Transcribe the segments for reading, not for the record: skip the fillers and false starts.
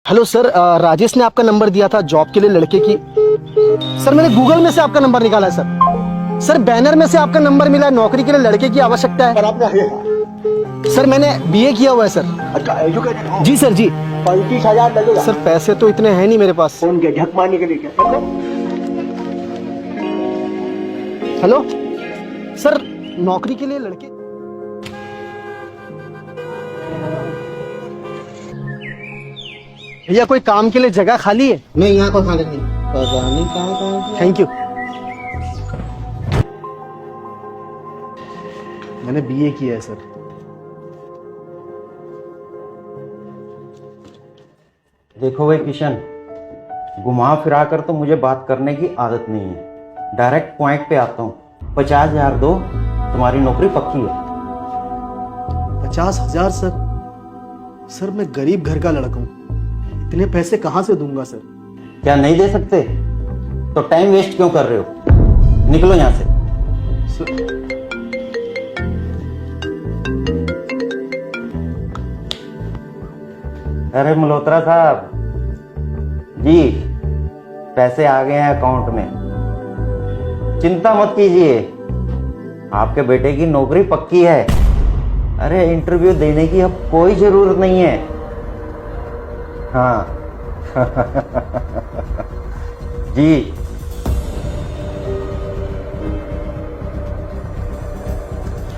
Hello sir, Rajesh ने आपका number दिया था जॉब के लिए लड़के की। सर मैंने गूगल में से आपका नंबर निकाला है सर। सर बैनर में से आपका नंबर मिला है, नौकरी के लिए लड़के की आवश्यकता है। पर आपने है सर मैंने बीए किया हुआ है सर। अच्छा एजुकेटेड हो? जी सर जी। 35,000 लगेगा सर पैसे तो इतने हैं नहीं मेरे पास। फोन के झक मारने के लिए क्या कर लो? हेलो सर, नौकरी के लिए लड़के। भैया कोई काम के लिए जगह खाली है? नहीं, यहाँ को खाने नहीं, पता नहीं कहाँ थैंक यू। मैंने बीए किया है सर। देखो भाई किशन, घुमा फिरा कर तो मुझे बात करने की आदत नहीं है। डायरेक्ट पॉइंट पे आता हूँ। 50,000 दो, तुम्हारी नौकरी पक्की है। 50,000 सर? सर मैं गरीब घर का लड़का हूँ, इतने पैसे कहाँ से दूंगा सर? क्या नहीं दे सकते? तो टाइम वेस्ट क्यों कर रहे हो? निकलो यहाँ से। अरे मल्होत्रा साहब जी, पैसे आ गए हैं अकाउंट में, चिंता मत कीजिए, आपके बेटे की नौकरी पक्की है। अरे इंटरव्यू देने की अब कोई जरूरत नहीं है। हाँ जी।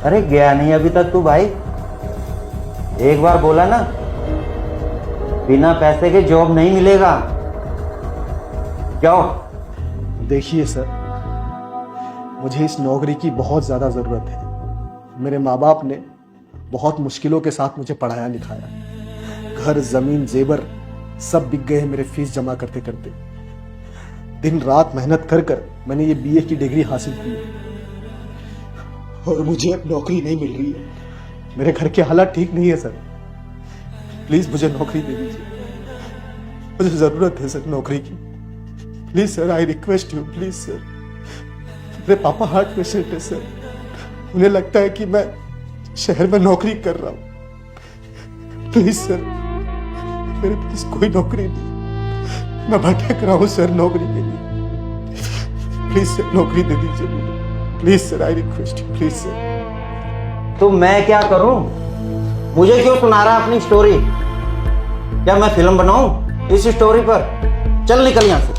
अरे गया नहीं अभी तक तू भाई? एक बार बोला ना, बिना पैसे के जॉब नहीं मिलेगा। जाओ। देखिए सर, मुझे इस नौकरी की बहुत ज़्यादा ज़रूरत है। मेरे माँ बाप ने बहुत मुश्किलों के साथ मुझे पढ़ाया लिखाया। घर ज़मीन जेवर सब बिक गए हैं मेरे फीस जमा करते करते। दिन रात मेहनत कर कर मैंने ये बीए की डिग्री हासिल की है, और मुझे अब नौकरी नहीं मिल रही है। मेरे घर के हालात ठीक नहीं है सर। प्लीज़ मुझे नौकरी दे दीजिए, मुझे ज़रूरत है सर नौकरी की। Please sir, I request you, please sir. मेरे पापा हार्ट पेशेंट है सर, उन्हें लगता है कि मैं शहर में नौकरी कर रहा हूँ। प्लीज़ सर, मेरे पास कोई नौकरी नहीं, मैं भटक रहा हूँ सर नौकरी के लिए। प्लीज़ सर, नौकरी दे दीजिए मुझे। Please sir, I request you, please sir. तो मैं क्या करूं? मुझे क्यों सुना रहा अपनी स्टोरी? क्या मैं फिल्म बनाऊं इस स्टोरी पर? चल निकल यहां से।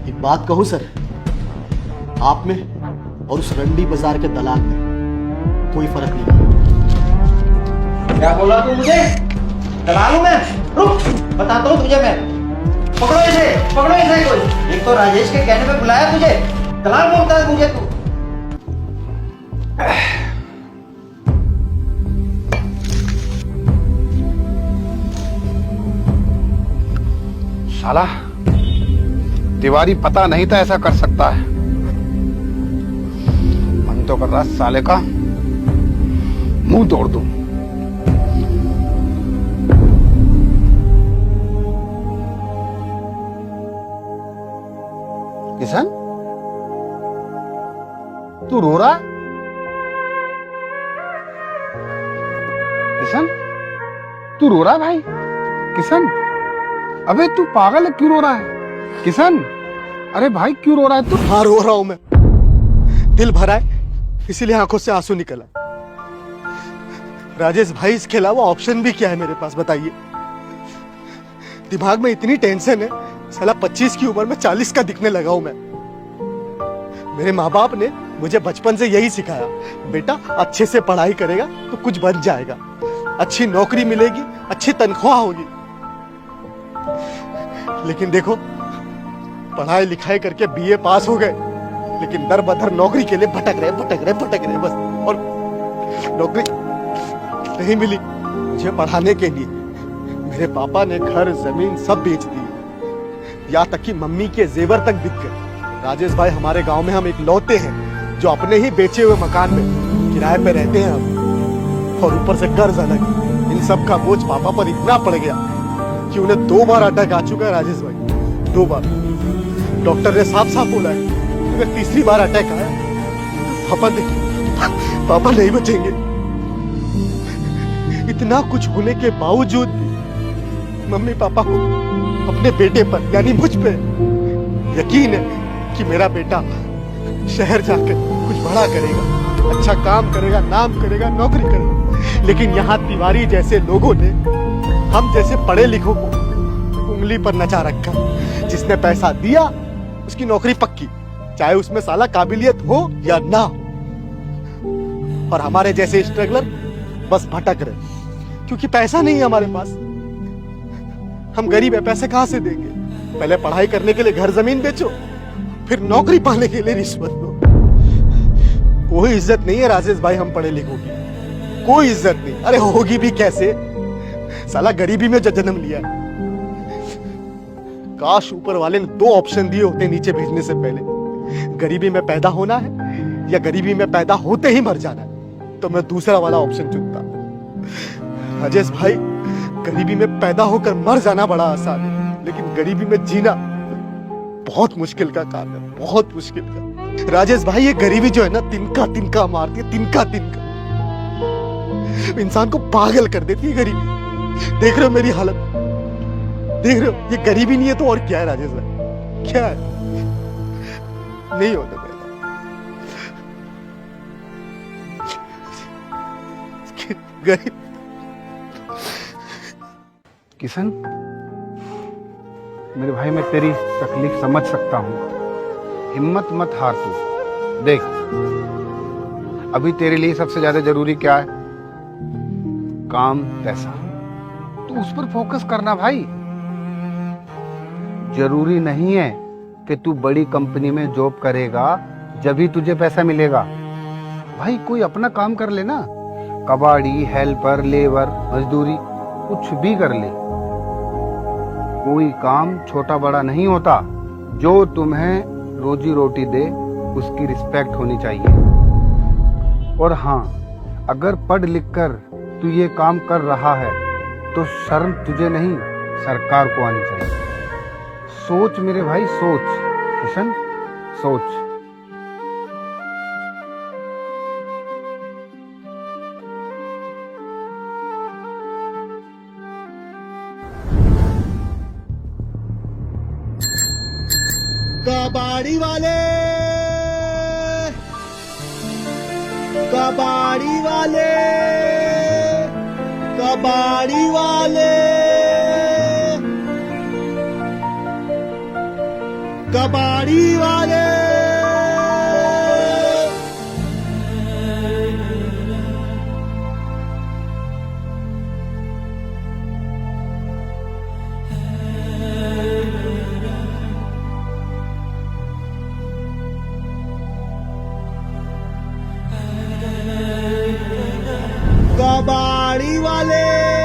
एक बात कहूँ सर, आप में और उस रंडी बाजार के दलाल में कोई फर्क नहीं। क्या बोला तू मुझे? दलाल हूं मैं? रुक, बताता हूं तुझे मैं। पकड़ो इसे कोई। एक तो राजेश के कहने पे बुलाया तुझे, दलाल बोलता है मुझे तू। साला तिवारी पता नहीं था ऐसा कर सकता है। मन तो कर रहा साले का मुंह तोड़ दूं। किशन, तू रो रहा है? किशन, तू रो रहा है भाई? किशन, अबे तू पागल है, क्यों रो रहा है? किशन, अरे भाई क्यों रो रहा है तू? हाँ रो रहा हूं मैं, दिल भरा है, इसीलिए आंखों से आंसू निकला। राजेश भाई, इसके अलावा ऑप्शन भी क्या है मेरे पास, बताइए। दिमाग में इतनी टेंशन है, साला 25 की उम्र में 40 का दिखने लगा हूं मैं। मेरे माँ बाप ने मुझे बचपन से यही सिखाया, बेटा अच्छे से पढ़ाई करेगा तो कुछ बन जाएगा, अच्छी नौकरी मिलेगी, अच्छी तनख्वाह होगी। लेकिन देखो, पढ़ाई लिखाई करके बीए पास हो गए, लेकिन दर बदर नौकरी के लिए भटक रहे बस। और नौकरी नहीं मिली मुझे पढ़ाने के लिए। मेरे पापा ने घर जमीन सब बेच दी, यहाँ तक कि मम्मी के जेवर तक बिक गए। राजेश भाई, हमारे गांव में हम इकलौते हैं जो अपने ही बेचे हुए मकान में किराए पे रहते हैं हम, और ऊपर से कर्ज अलग। इन सब का बोझ पापा पर इतना पड़ गया कि उन्हें 2 बार अटैक आ चुका है राजेश भाई, 2 बार। डॉक्टर ने साफ साफ बोला है, अगर तीसरी बार अटैक आया पापा नहीं बचेंगे। इतना कुछ होने के बावजूद मम्मी पापा को अपने बेटे पर यानी मुझ पे यकीन है कि मेरा बेटा शहर जाकर कुछ बड़ा करेगा, अच्छा काम करेगा, नाम करेगा, नौकरी करेगा। लेकिन यहाँ तिवारी जैसे लोगों ने हम जैसे पढ़े लिखों को उंगली पर नचा रखा। जिसने पैसा दिया उसकी नौकरी पक्की, चाहे उसमें साला काबिलियत हो या ना हो। और हमारे जैसे स्ट्रगलर बस भटक रहे, क्योंकि पैसा नहीं है हमारे पास। हम गरीब है, पैसे कहां से देंगे? पहले पढ़ाई करने के लिए घर जमीन बेचो, फिर नौकरी पाने के लिए रिश्वत लो। कोई इज्जत नहीं है राजेश भाई हम पढ़े लिखों की, कोई इज्जत नहीं। अरे होगी भी कैसे, साला गरीबी में जन्म लिया है। काश ऊपर वाले ने 2 ऑप्शन दिए होते नीचे भेजने से पहले, गरीबी में पैदा होना है या गरीबी में पैदा होते ही मर जाना है, तो मैं दूसरा वाला ऑप्शन चुनता। राजेश भाई, गरीबी में पैदा होकर मर जाना बड़ा आसान है, लेकिन गरीबी में जीना बहुत मुश्किल का काम है, बहुत मुश्किल का। राजेश भाई, ये गरीबी जो है ना, तिनका तिनका मारती है, तिनका तिनका इंसान को पागल कर देती है गरीबी। देख रहे हो मेरी हालत, देख रहे हो? ये गरीबी नहीं है तो और क्या है राजेश भाई, क्या है? नहीं होने देगा। गरीब किशन, मेरे भाई मैं तेरी तकलीफ समझ सकता हूँ। हिम्मत मत हार तू। देख, अभी तेरे लिए सबसे ज्यादा जरूरी क्या है? काम, पैसा। तू उस पर फोकस करना भाई। जरूरी नहीं है कि तू बड़ी कंपनी में जॉब करेगा जब ही तुझे पैसा मिलेगा। भाई कोई अपना काम कर ले ना, कबाड़ी, हेल्पर, लेबर, मजदूरी, कुछ भी कर ले। कोई काम छोटा बड़ा नहीं होता। जो तुम्हें रोजी रोटी दे उसकी रिस्पेक्ट होनी चाहिए। और हाँ, अगर पढ़ लिख कर तू ये काम कर रहा है तो शर्म तुझे नहीं, सरकार को आनी चाहिए। सोच मेरे भाई, सोच किशन, सोच। कबाड़ी वाले, कबाड़ी वाले, कबाड़ी वाले, कबाड़ी वाले। कबाड़ी वाले।